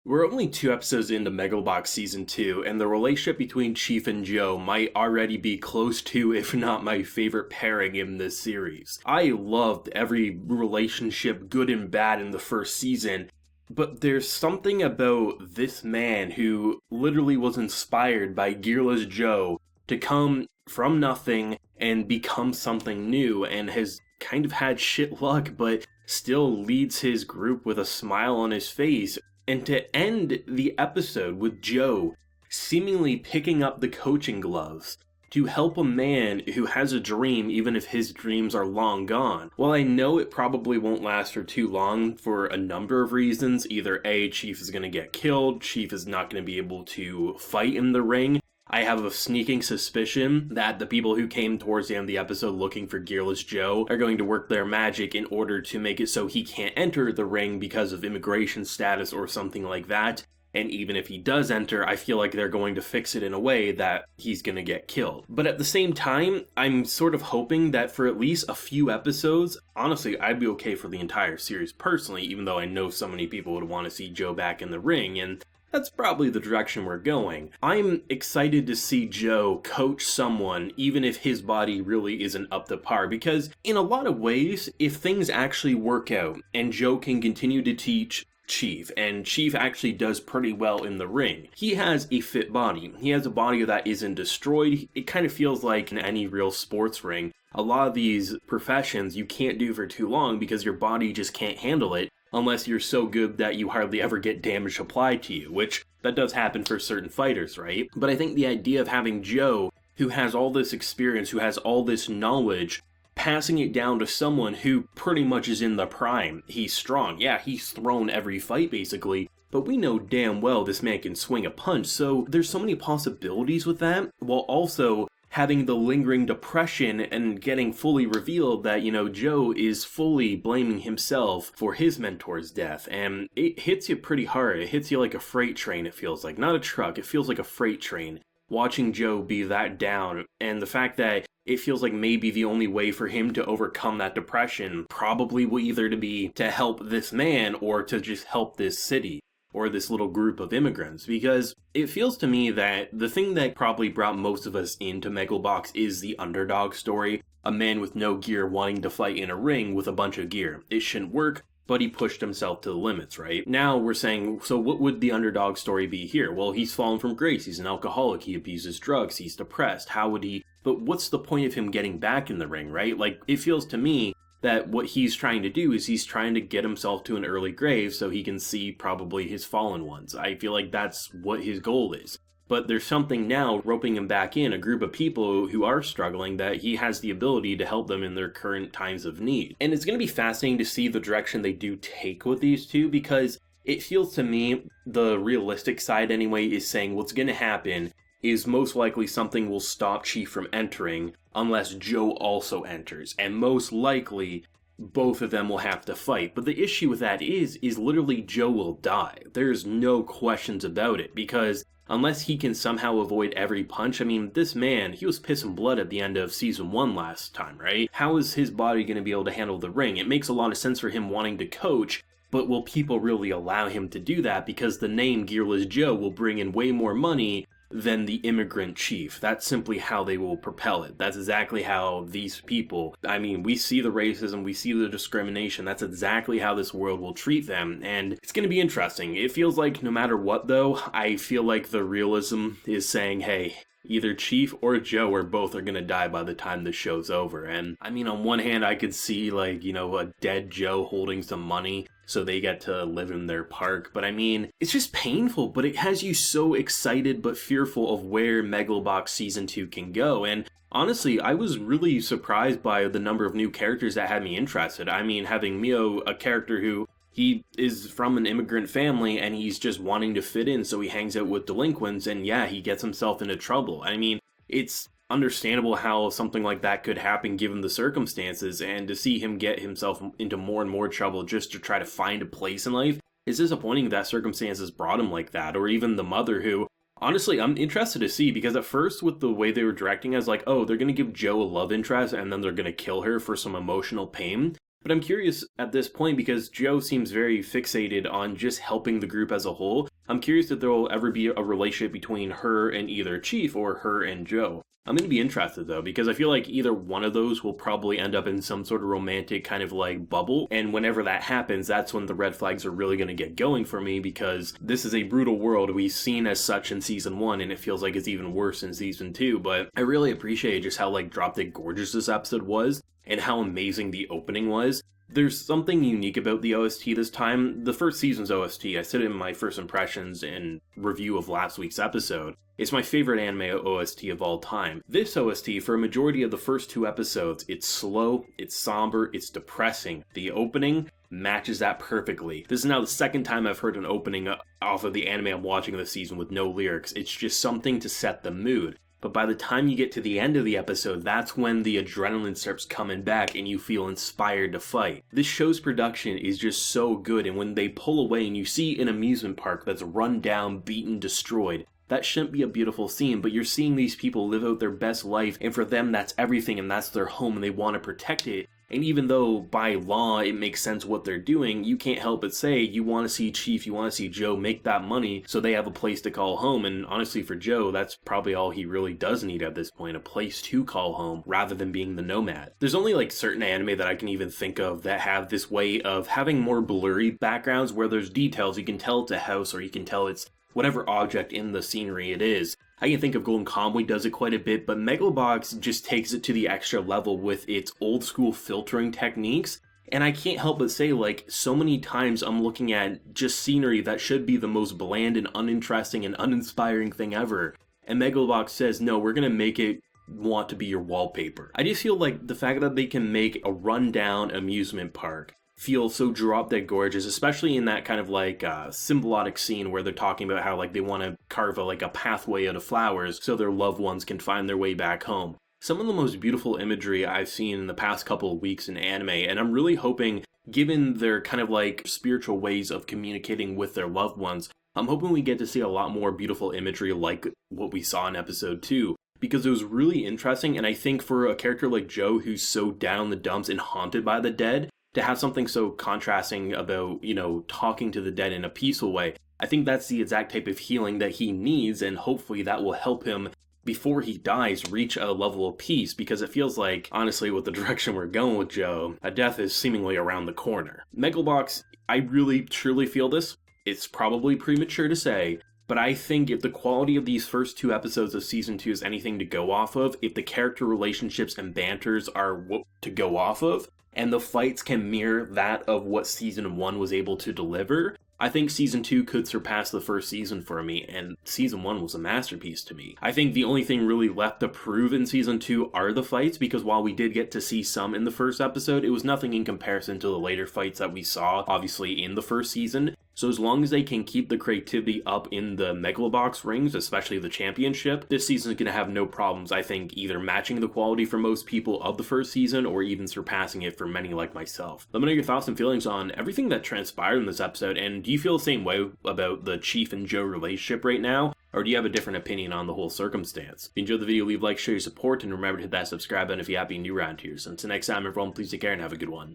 We're only 2 episodes into Megalobox Season 2, and the relationship between Chief and Joe might already be close to, if not my favorite pairing in this series. I loved every relationship, good and bad, in the first season, but there's something about this man who literally was inspired by Gearless Joe to come from nothing and become something new, and has kind of had shit luck, but still leads his group with a smile on his face. And to end the episode with Joe seemingly picking up the coaching gloves to help a man who has a dream even if his dreams are long gone. While I know it probably won't last for too long for a number of reasons, either A, Chief is going to get killed, Chief is not going to be able to fight in the ring. I have a sneaking suspicion that the people who came towards the end of the episode looking for Gearless Joe are going to work their magic in order to make it so he can't enter the ring because of immigration status or something like that. And even if he does enter, I feel like they're going to fix it in a way that he's going to get killed. But at the same time, I'm sort of hoping that for at least a few episodes, honestly, I'd be okay for the entire series personally, even though I know so many people would want to see Joe back in the ring, and that's probably the direction we're going. I'm excited to see Joe coach someone, even if his body really isn't up to par, because in a lot of ways, if things actually work out, and Joe can continue to teach Chief, and Chief actually does pretty well in the ring. He has a fit body. He has a body that isn't destroyed. It kind of feels like in any real sports ring, a lot of these professions you can't do for too long because your body just can't handle it unless you're so good that you hardly ever get damage applied to you, which that does happen for certain fighters, right? But I think the idea of having Joe, who has all this experience, who has all this knowledge, passing it down to someone who pretty much is in the prime. He's strong. Yeah, he's thrown every fight basically, but we know damn well this man can swing a punch, so there's so many possibilities with that, while also having the lingering depression and getting fully revealed that, Joe is fully blaming himself for his mentor's death. And it hits you pretty hard. It hits you like a freight train, it feels like. Not a truck, it feels like a freight train. Watching Joe be that down, and the fact that it feels like maybe the only way for him to overcome that depression probably will either to be to help this man or to just help this city or this little group of immigrants, because it feels to me that the thing that probably brought most of us into Megalobox is the underdog story, a man with no gear wanting to fight in a ring with a bunch of gear. It shouldn't work, but he pushed himself to the limits, right? Now we're saying, so what would the underdog story be here? Well, he's fallen from grace, he's an alcoholic, he abuses drugs, he's depressed, how would he... But what's the point of him getting back in the ring, right? Like, it feels to me that what he's trying to do is he's trying to get himself to an early grave so he can see probably his fallen ones. I feel like that's what his goal is. But there's something now roping him back in, a group of people who are struggling, that he has the ability to help them in their current times of need. And it's going to be fascinating to see the direction they do take with these two, because it feels to me, the realistic side anyway, is saying what's going to happen is most likely something will stop Chief from entering unless Joe also enters. And most likely, both of them will have to fight. But the issue with that is literally Joe will die. There's no questions about it, because unless he can somehow avoid every punch, I mean, this man, he was pissing blood at the end of Season 1 last time, right? How is his body going to be able to handle the ring? It makes a lot of sense for him wanting to coach, but will people really allow him to do that? Because the name Gearless Joe will bring in way more money than the immigrant chief. That's simply how they will propel it. That's exactly how these people, I mean, we see the racism, we see the discrimination, that's exactly how this world will treat them, and it's going to be interesting. It feels like no matter what though, I feel like the realism is saying, hey, either Chief or Joe or both are gonna die by the time the show's over. And I mean, on one hand, I could see like, a dead Joe holding some money so they get to live in their park. But I mean, it's just painful, but it has you so excited but fearful of where Megalobox Season 2 can go. And honestly, I was really surprised by the number of new characters that had me interested. I mean, having Mio, a character who he is from an immigrant family and he's just wanting to fit in, so he hangs out with delinquents, and yeah, he gets himself into trouble. I mean, it's understandable how something like that could happen given the circumstances, and to see him get himself into more and more trouble just to try to find a place in life is disappointing that circumstances brought him like that. Or even the mother who, honestly, I'm interested to see, because at first with the way they were directing, I was like, oh, they're going to give Joe a love interest and then they're going to kill her for some emotional pain. But I'm curious at this point because Joe seems very fixated on just helping the group as a whole. I'm curious if there will ever be a relationship between her and either Chief or her and Joe. I'm going to be interested though, because I feel like either one of those will probably end up in some sort of romantic kind of like bubble. And whenever that happens, that's when the red flags are really going to get going for me, because this is a brutal world we've seen as such in season 1, and it feels like it's even worse in season 2. But I really appreciate just how like drop dead gorgeous this episode was, and how amazing the opening was. There's something unique about the OST this time. The first season's OST, I said it in my first impressions and review of last week's episode, it's my favorite anime OST of all time. This OST, for a majority of the first 2 episodes, it's slow, it's somber, it's depressing. The opening matches that perfectly. This is now the second time I've heard an opening off of the anime I'm watching this season with no lyrics. It's just something to set the mood. But by the time you get to the end of the episode, that's when the adrenaline starts coming back and you feel inspired to fight. This show's production is just so good, and when they pull away and you see an amusement park that's run down, beaten, destroyed, that shouldn't be a beautiful scene, but you're seeing these people live out their best life, and for them that's everything and that's their home and they want to protect it. And even though by law it makes sense what they're doing, you can't help but say you want to see Chief, you want to see Joe make that money so they have a place to call home. And honestly, for Joe, that's probably all he really does need at this point, a place to call home rather than being the Nomad. There's only like certain anime that I can even think of that have this way of having more blurry backgrounds where there's details. You can tell it's a house, or you can tell it's whatever object in the scenery it is. I can think of Golden Kamuy does it quite a bit, but Megalobox just takes it to the extra level with its old school filtering techniques. And I can't help but say, like, so many times I'm looking at just scenery that should be the most bland and uninteresting and uninspiring thing ever. And Megalobox says, no, we're going to make it want to be your wallpaper. I just feel like the fact that they can make a rundown amusement park feel so drop dead gorgeous, especially in that kind of like symbiotic scene where they're talking about how like they want to carve a pathway out of flowers so their loved ones can find their way back home. Some of the most beautiful imagery I've seen in the past couple of weeks in anime, and I'm really hoping, given their kind of like spiritual ways of communicating with their loved ones, I'm hoping we get to see a lot more beautiful imagery like what we saw in episode 2. Because it was really interesting, and I think for a character like Joe who's so down in the dumps and haunted by the dead, to have something so contrasting about, talking to the dead in a peaceful way, I think that's the exact type of healing that he needs, and hopefully that will help him, before he dies, reach a level of peace, because it feels like, honestly, with the direction we're going with Joe, a death is seemingly around the corner. Megalobox, I really, truly feel this. It's probably premature to say, but I think if the quality of these first 2 episodes of Season 2 is anything to go off of, if the character relationships and banters are what to go off of, and the fights can mirror that of what Season 1 was able to deliver, I think Season 2 could surpass the first season for me, and Season 1 was a masterpiece to me. I think the only thing really left to prove in Season 2 are the fights, because while we did get to see some in the first episode, it was nothing in comparison to the later fights that we saw, obviously, in the first season. So as long as they can keep the creativity up in the Megalobox rings, especially the championship, this season is going to have no problems, I think, either matching the quality for most people of the first season or even surpassing it for many like myself. Let me know your thoughts and feelings on everything that transpired in this episode, and do you feel the same way about the Chief and Joe relationship right now? Or do you have a different opinion on the whole circumstance? If you enjoyed the video, leave a like, share your support, and remember to hit that subscribe button if you happen to be new around here. So until next time, everyone, please take care and have a good one.